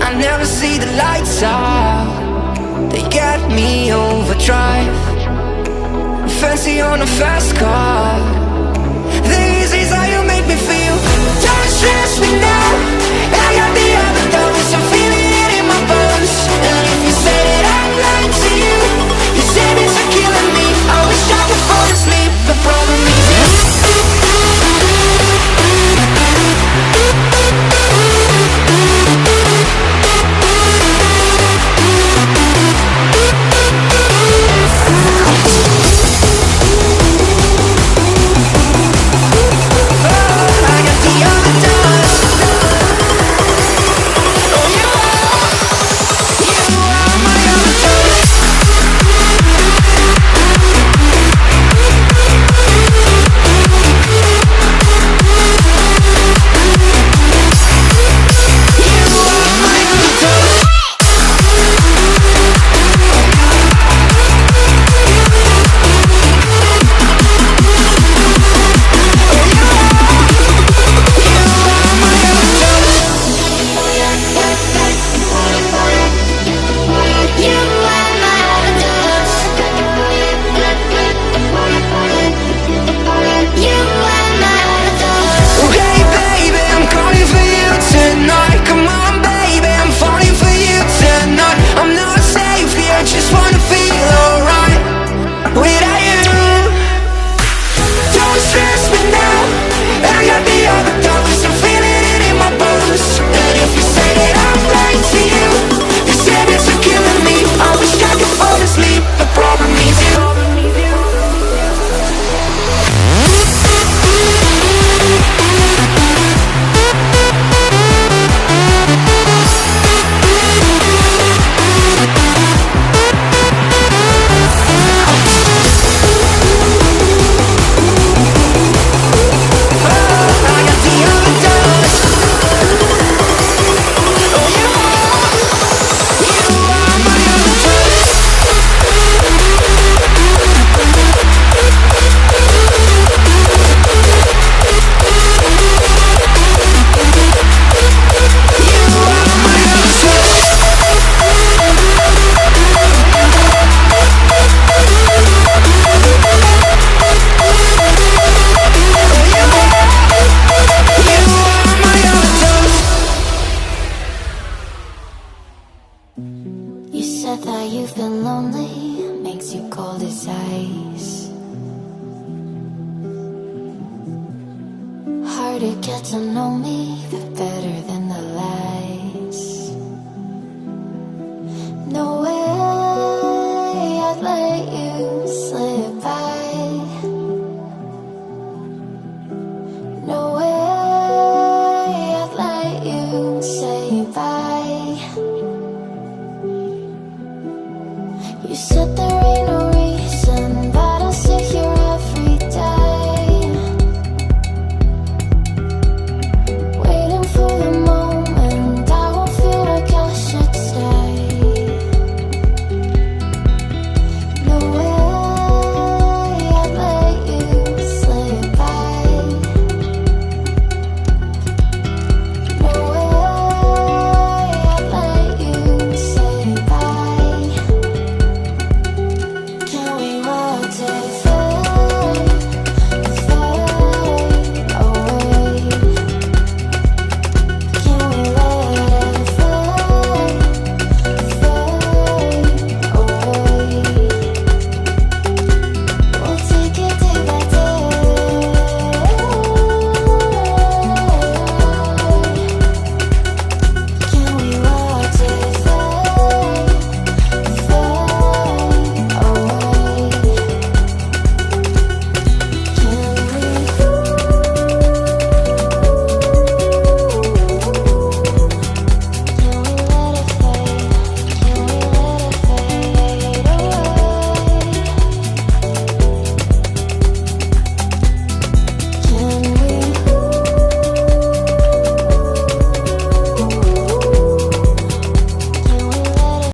I never see the lights out, they get me overdrive. Fancy on a fast car, this is how you make me feel. Don't stress me now, I got the other thoughts, I'm feeling it in my bones. And if you say that I'm lying to you, you say it's a killing me. I wish I could fall asleep, the problem is you. To get to know me, the better